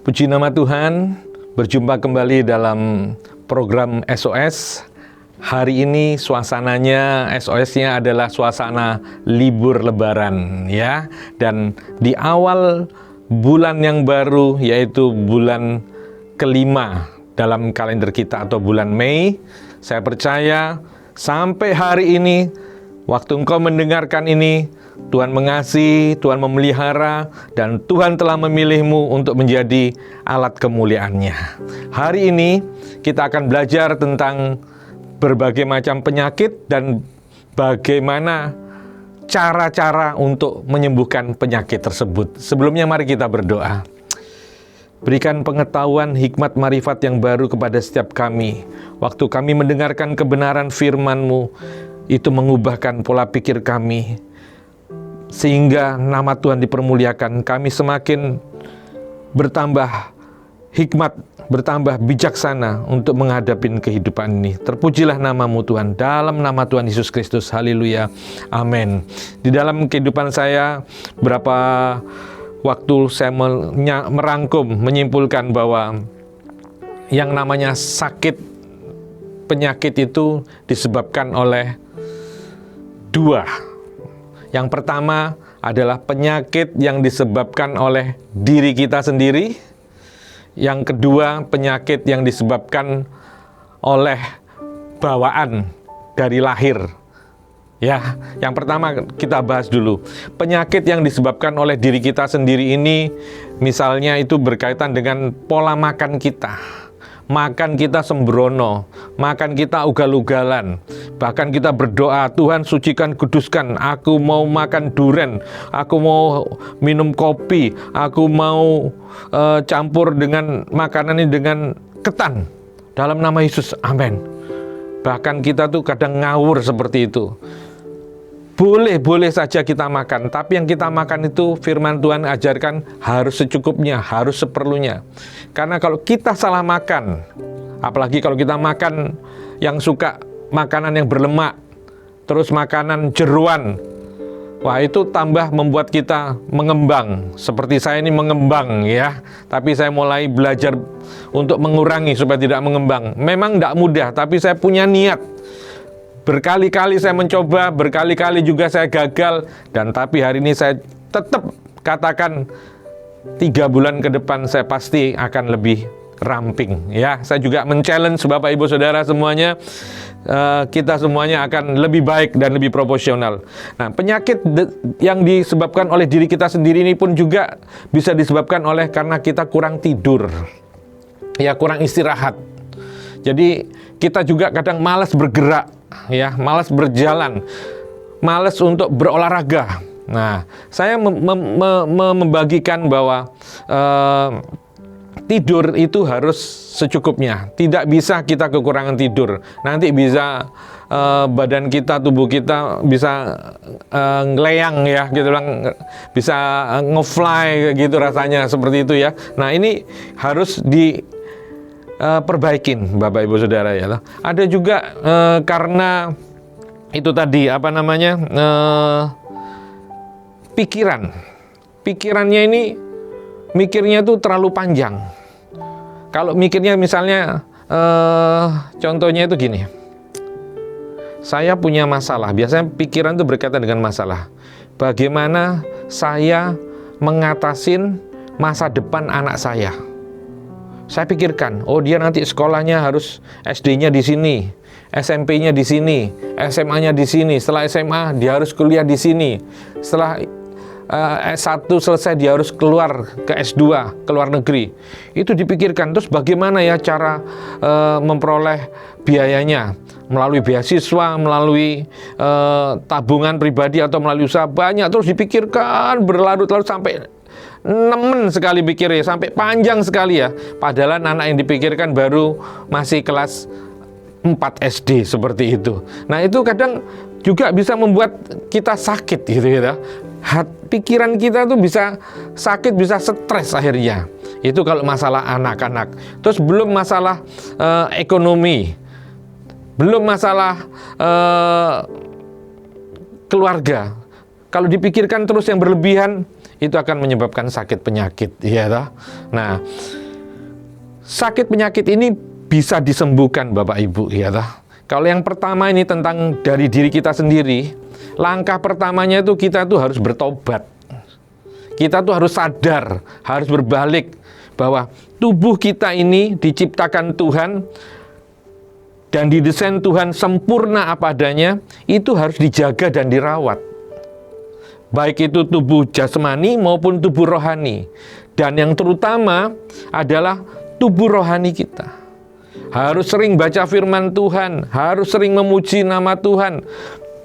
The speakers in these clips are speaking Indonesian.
Puji nama Tuhan, berjumpa kembali dalam program SOS. Hari ini suasananya, SOS-nya adalah suasana libur lebaran ya. Dan di awal bulan yang baru, yaitu bulan kelima dalam kalender kita atau bulan Mei, saya percaya sampai hari ini, waktu engkau mendengarkan ini, Tuhan mengasihi, Tuhan memelihara, dan Tuhan telah memilihmu untuk menjadi alat kemuliaan-Nya. Hari ini kita akan belajar tentang berbagai macam penyakit dan bagaimana cara-cara untuk menyembuhkan penyakit tersebut. Sebelumnya mari kita berdoa. Berikan pengetahuan, hikmat, marifat yang baru kepada setiap kami. Waktu kami mendengarkan kebenaran firman-Mu, itu mengubahkan pola pikir kami, sehingga nama Tuhan dipermuliakan. Kami semakin bertambah hikmat, bertambah bijaksana untuk menghadapi kehidupan ini. Terpujilah nama-Mu Tuhan, dalam nama Tuhan Yesus Kristus. Haleluya, amin. Di dalam kehidupan saya, berapa waktu saya merangkum, menyimpulkan bahwa yang namanya sakit, penyakit itu disebabkan oleh dua. Yang pertama adalah penyakit yang disebabkan oleh diri kita sendiri. Yang kedua, penyakit yang disebabkan oleh bawaan dari lahir. Ya, yang pertama kita bahas dulu. Penyakit yang disebabkan oleh diri kita sendiri ini, misalnya itu berkaitan dengan pola makan kita. Makan kita sembrono, makan kita ugal-ugalan. Bahkan kita berdoa, Tuhan sucikan, kuduskan. Aku mau makan duren, aku mau minum kopi, aku mau campur dengan makanan ini dengan ketan. Dalam nama Yesus, amin. Bahkan kita tuh kadang ngawur seperti itu. Boleh saja kita makan, tapi yang kita makan itu firman Tuhan ajarkan harus secukupnya, harus seperlunya. Karena kalau kita salah makan, apalagi kalau kita makan yang suka makanan yang berlemak, terus makanan jeroan, wah itu tambah membuat kita mengembang. Seperti saya ini mengembang ya, tapi saya mulai belajar untuk mengurangi supaya tidak mengembang. Memang tidak mudah, tapi saya punya niat. Berkali-kali saya mencoba, berkali-kali juga saya gagal, dan tapi hari ini saya tetap katakan 3 bulan ke depan saya pasti akan lebih ramping. Ya, saya juga men-challenge Bapak Ibu Saudara semuanya, kita semuanya akan lebih baik dan lebih proporsional. Nah, penyakit yang disebabkan oleh diri kita sendiri ini pun juga bisa disebabkan oleh karena kita kurang tidur, ya kurang istirahat. Jadi kita juga kadang malas bergerak, ya, malas berjalan, malas untuk berolahraga. Nah, saya membagikan bahwa tidur itu harus secukupnya. Tidak bisa kita kekurangan tidur. Nanti bisa badan kita, tubuh kita bisa ngeleyang ya, gitu bilang, bisa ngefly gitu rasanya seperti itu ya. Nah, ini harus perbaikin Bapak Ibu Saudara ya. Ada juga karena itu tadi pikirannya ini mikirnya tuh terlalu panjang. Kalau mikirnya misalnya contohnya itu gini, saya punya masalah, biasanya pikiran itu berkaitan dengan masalah. Bagaimana saya mengatasin masa depan anak saya? Saya pikirkan, oh dia nanti sekolahnya harus SD-nya di sini, SMP-nya di sini, SMA-nya di sini. Setelah SMA dia harus kuliah di sini. Setelah S1 selesai dia harus keluar ke S2, ke luar negeri. Itu dipikirkan. Terus bagaimana ya cara memperoleh biayanya? Melalui beasiswa, melalui tabungan pribadi atau melalui usaha, banyak. Terus dipikirkan berlarut-larut sampai nemen sekali pikirnya, sampai panjang sekali ya. Padahal anak yang dipikirkan baru masih kelas 4 SD seperti itu. Nah, itu kadang juga bisa membuat kita sakit gitu ya. Pikiran kita tuh bisa sakit, bisa stres akhirnya. Itu kalau masalah anak-anak. Terus belum masalah ekonomi, belum masalah keluarga. kalau dipikirkan terus yang berlebihan, itu akan menyebabkan sakit penyakit, ya toh. Nah, sakit penyakit ini bisa disembuhkan Bapak Ibu, ya toh. Kalau yang pertama ini tentang dari diri kita sendiri, langkah pertamanya itu kita tuh harus bertobat. Kita tuh harus sadar, harus berbalik bahwa tubuh kita ini diciptakan Tuhan dan didesain Tuhan sempurna apa adanya, itu harus dijaga dan dirawat. Baik itu tubuh jasmani maupun tubuh rohani. Dan yang terutama adalah tubuh rohani kita. Harus sering baca firman Tuhan, harus sering memuji nama Tuhan.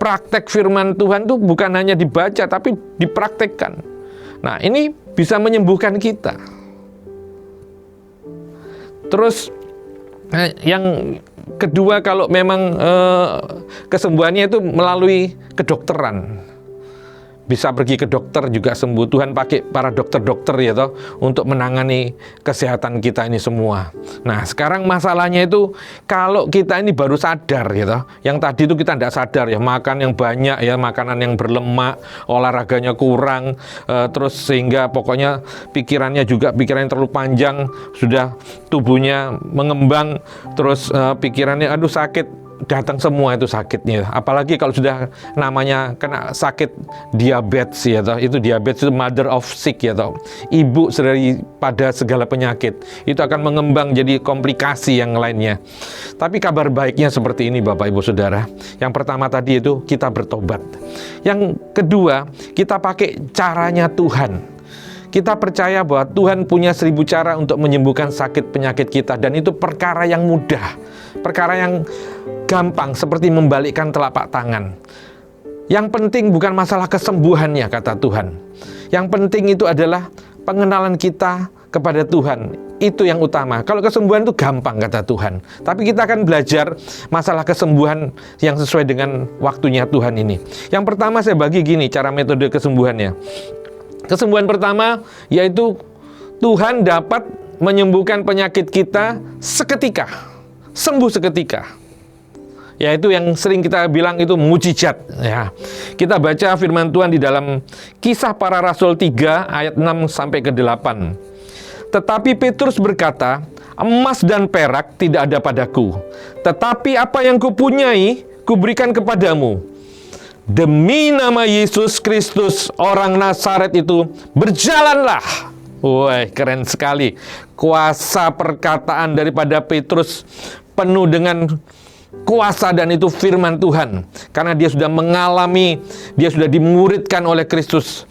Praktek firman Tuhan itu bukan hanya dibaca, tapi dipraktekkan. Nah, ini bisa menyembuhkan kita. Terus, yang kedua, kalau memang kesembuhannya itu melalui kedokteran. Bisa pergi ke dokter juga sembuh. Tuhan pakai para dokter-dokter ya toh untuk menangani kesehatan kita ini semua. Nah, sekarang masalahnya itu kalau kita ini baru sadar ya toh. Yang tadi itu kita tidak sadar ya, makan yang banyak ya, makanan yang berlemak, olahraganya kurang, terus sehingga pokoknya pikirannya terlalu panjang, sudah tubuhnya mengembang, terus pikirannya aduh sakit. Datang semua itu sakitnya, apalagi kalau sudah namanya kena sakit diabetes ya toh. Itu diabetes itu mother of sick ya toh, ibu daripada segala penyakit. Itu akan mengembang jadi komplikasi yang lainnya. Tapi kabar baiknya seperti ini Bapak Ibu Saudara. Yang pertama tadi itu kita bertobat. Yang kedua, kita pakai caranya Tuhan. Kita percaya bahwa Tuhan punya 1000 cara untuk menyembuhkan sakit penyakit kita, dan itu perkara yang mudah, perkara yang gampang, seperti membalikkan telapak tangan. Yang penting bukan masalah kesembuhannya, kata Tuhan. Yang penting itu adalah pengenalan kita kepada Tuhan. Itu yang utama. Kalau kesembuhan itu gampang, kata Tuhan. Tapi kita akan belajar masalah kesembuhan yang sesuai dengan waktunya Tuhan ini. Yang pertama saya bagi gini cara metode kesembuhannya. Kesembuhan pertama yaitu Tuhan dapat menyembuhkan penyakit kita seketika, sembuh seketika. Yaitu yang sering kita bilang itu mujizat ya. Kita baca firman Tuhan di dalam Kisah Para Rasul 3 ayat 6 sampai ke 8. Tetapi Petrus berkata, emas dan perak tidak ada padaku, tetapi apa yang kupunyai kuberikan kepadamu. Demi nama Yesus Kristus orang Nazaret itu, berjalanlah. Wah, keren sekali. Kuasa perkataan daripada Petrus penuh dengan kuasa, dan itu firman Tuhan. Karena dia sudah mengalami, dia sudah dimuridkan oleh Kristus.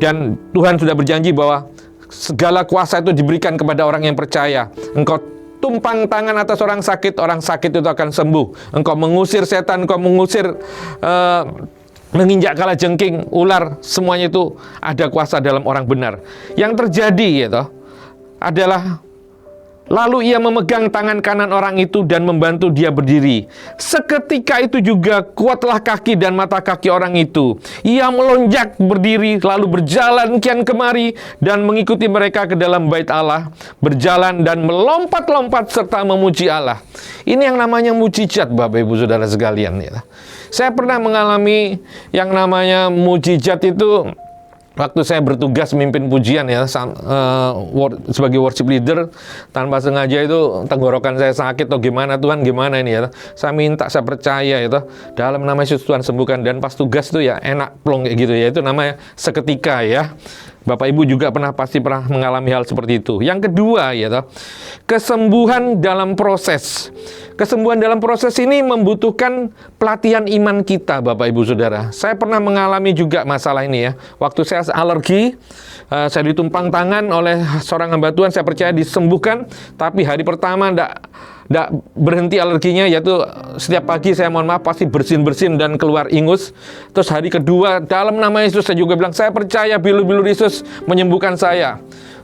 Dan Tuhan sudah berjanji bahwa segala kuasa itu diberikan kepada orang yang percaya. Engkau tumpang tangan atas orang sakit itu akan sembuh. Engkau mengusir setan, engkau mengusir menginjak kalajengking, ular, semuanya itu ada kuasa dalam orang benar. Yang terjadi ya adalah lalu ia memegang tangan kanan orang itu dan membantu dia berdiri. Seketika itu juga kuatlah kaki dan mata kaki orang itu. Ia melonjak berdiri, lalu berjalan kian kemari dan mengikuti mereka ke dalam bait Allah, berjalan dan melompat-lompat serta memuji Allah. Ini yang namanya mujizat Bapak Ibu Saudara sekalian ya. Saya pernah mengalami yang namanya mujizat itu waktu saya bertugas memimpin pujian ya, sebagai worship leader. Tanpa sengaja itu tenggorokan saya sakit atau gimana, Tuhan gimana ini ya. Saya minta, saya percaya itu dalam nama Yesus Tuhan sembuhkan. Dan pas tugas itu ya enak plong kayak gitu ya. Itu namanya seketika ya. Bapak Ibu juga pasti pernah mengalami hal seperti itu. Yang kedua ya, kesembuhan dalam proses. Kesembuhan dalam proses ini membutuhkan pelatihan iman kita Bapak Ibu Saudara. Saya pernah mengalami juga masalah ini ya. Waktu saya alergi, saya ditumpang tangan oleh seorang hamba Tuhan, saya percaya disembuhkan. Tapi hari pertama tidak berhenti alerginya, yaitu setiap pagi saya mohon maaf pasti bersin-bersin dan keluar ingus. Terus hari kedua dalam nama Yesus saya juga bilang, saya percaya bilur-bilur Yesus menyembuhkan saya.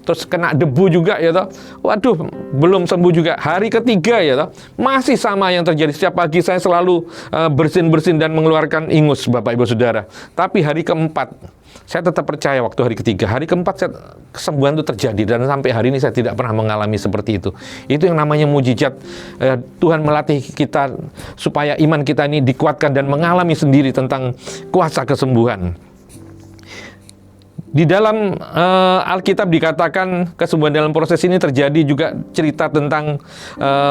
Terus kena debu juga ya toh. Waduh, belum sembuh juga. Hari ketiga ya toh, masih sama yang terjadi. Setiap pagi saya selalu bersin-bersin dan mengeluarkan ingus Bapak Ibu Saudara. Tapi hari keempat saya tetap percaya waktu hari ketiga. Hari keempat kesembuhan itu terjadi, dan sampai hari ini saya tidak pernah mengalami seperti itu. Itu yang namanya mujizat. Tuhan melatih kita supaya iman kita ini dikuatkan dan mengalami sendiri tentang kuasa kesembuhan. Di dalam Alkitab dikatakan kesembuhan dalam proses ini terjadi juga cerita tentang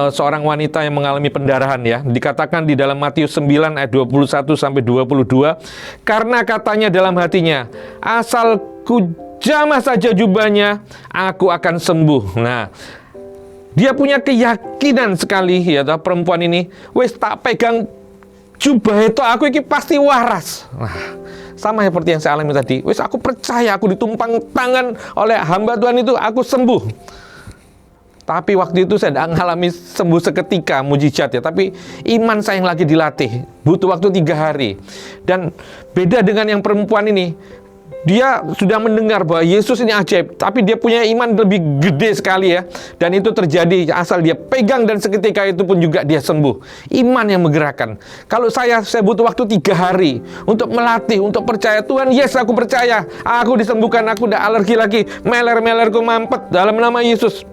seorang wanita yang mengalami pendarahan ya. Dikatakan di dalam Matius 9 ayat 21 sampai 22, karena katanya dalam hatinya, asal ku jamah saja jubahnya, aku akan sembuh. Nah, dia punya keyakinan sekali ya, perempuan ini, wes tak pegang jubah itu aku ini pasti waras. Nah, sama seperti yang saya alami tadi. Wes aku percaya, aku ditumpang tangan oleh hamba Tuhan itu, aku sembuh. Tapi waktu itu saya tidak mengalami sembuh seketika, mujizat ya. Tapi iman saya yang lagi dilatih, butuh waktu 3 hari. Dan beda dengan yang perempuan ini, dia sudah mendengar bahwa Yesus ini ajaib, tapi dia punya iman lebih gede sekali ya. Dan itu terjadi asal dia pegang dan seketika itu pun juga dia sembuh. Iman yang menggerakkan. Kalau saya butuh waktu 3 hari untuk melatih, untuk percaya Tuhan, yes aku percaya, aku disembuhkan, aku udah alergi lagi, meler-melerku mampet dalam nama Yesus.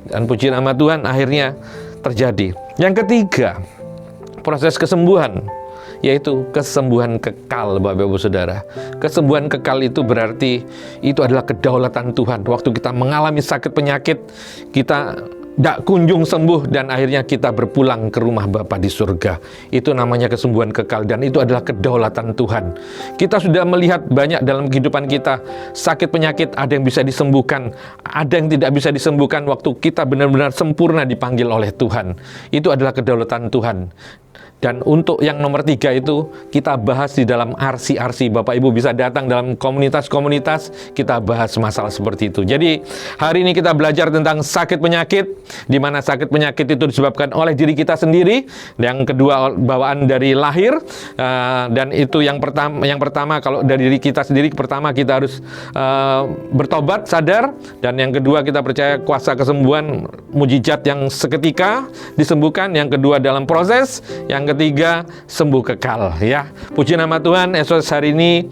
Dan puji nama Tuhan akhirnya terjadi. Yang ketiga, proses kesembuhan, yaitu kesembuhan kekal, Bapak Ibu Saudara. Kesembuhan kekal itu berarti itu adalah kedaulatan Tuhan. Waktu kita mengalami sakit penyakit, kita tidak kunjung sembuh dan akhirnya kita berpulang ke rumah Bapa di surga. Itu namanya kesembuhan kekal dan itu adalah kedaulatan Tuhan. Kita sudah melihat banyak dalam kehidupan kita, sakit penyakit ada yang bisa disembuhkan, ada yang tidak bisa disembuhkan waktu kita benar-benar sempurna dipanggil oleh Tuhan. Itu adalah kedaulatan Tuhan. Dan untuk yang nomor 3 itu kita bahas di dalam RC-RC. Bapak Ibu bisa datang dalam komunitas-komunitas, kita bahas masalah seperti itu. Jadi hari ini kita belajar tentang sakit penyakit, di mana sakit penyakit itu disebabkan oleh diri kita sendiri. Yang kedua bawaan dari lahir, dan itu yang pertama kalau dari diri kita sendiri, pertama kita harus bertobat, sadar. Dan yang kedua kita percaya kuasa kesembuhan, mujizat yang seketika disembuhkan. Yang kedua dalam proses, yang ketiga sembuh kekal ya. Puji nama Tuhan, SOS hari ini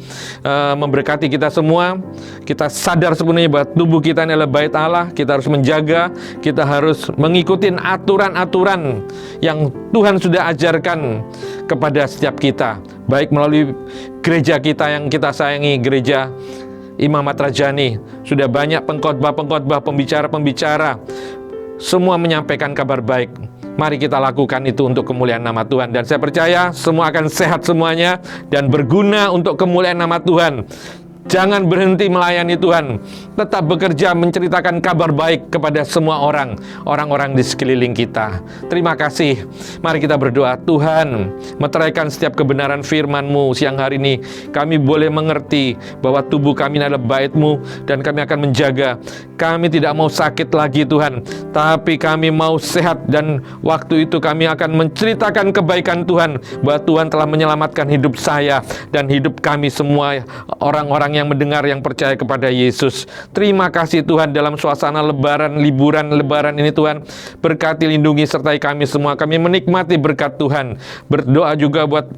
memberkati kita semua. Kita sadar sepenuhnya bahwa tubuh kita ini adalah bait Allah. Kita harus menjaga, kita harus mengikuti aturan-aturan yang Tuhan sudah ajarkan kepada setiap kita, baik melalui gereja kita yang kita sayangi, gereja Imam Matrajani. Sudah banyak pengkhotbah-pengkhotbah, pembicara-pembicara, semua menyampaikan kabar baik. Mari kita lakukan itu untuk kemuliaan nama Tuhan. Dan saya percaya semua akan sehat semuanya dan berguna untuk kemuliaan nama Tuhan. Jangan berhenti melayani Tuhan. Tetap bekerja menceritakan kabar baik kepada semua orang-orang di sekeliling kita. Terima kasih. Mari kita berdoa. Tuhan, meteraikan setiap kebenaran firman-Mu siang hari ini. Kami boleh mengerti bahwa tubuh kami adalah bait-Mu dan kami akan menjaga. Kami tidak mau sakit lagi Tuhan, tapi kami mau sehat dan waktu itu kami akan menceritakan kebaikan Tuhan, bahwa Tuhan telah menyelamatkan hidup saya dan hidup kami semua, orang-orang yang mendengar, yang percaya kepada Yesus. Terima kasih Tuhan, dalam suasana lebaran, liburan lebaran ini Tuhan, berkati, lindungi, sertai kami semua. Kami menikmati berkat Tuhan. Berdoa juga buat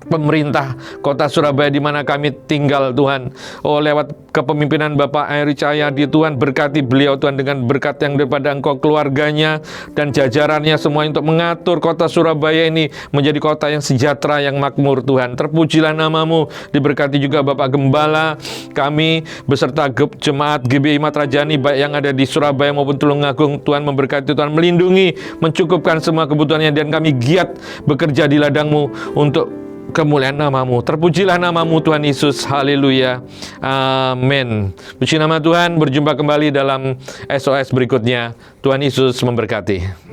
pemerintah kota Surabaya di mana kami tinggal Tuhan. Oh, lewat kepemimpinan Bapak Eri Cahyadi Tuhan, berkati beliau Tuhan dengan berkat yang daripada Engkau, keluarganya dan jajarannya semua untuk mengatur kota Surabaya ini menjadi kota yang sejahtera, yang makmur Tuhan. Terpujilah nama-Mu. Diberkati juga Bapak Gembala kami beserta jemaat GBI Matrajani baik yang ada di Surabaya maupun Tulungagung. Tuhan memberkati, Tuhan melindungi, mencukupkan semua kebutuhannya, dan kami giat bekerja di ladang-Mu untuk kemuliaan nama-Mu. Terpujilah nama-Mu Tuhan Yesus. Haleluya. Amin. Puji nama Tuhan. Berjumpa kembali dalam SOS berikutnya. Tuhan Yesus memberkati.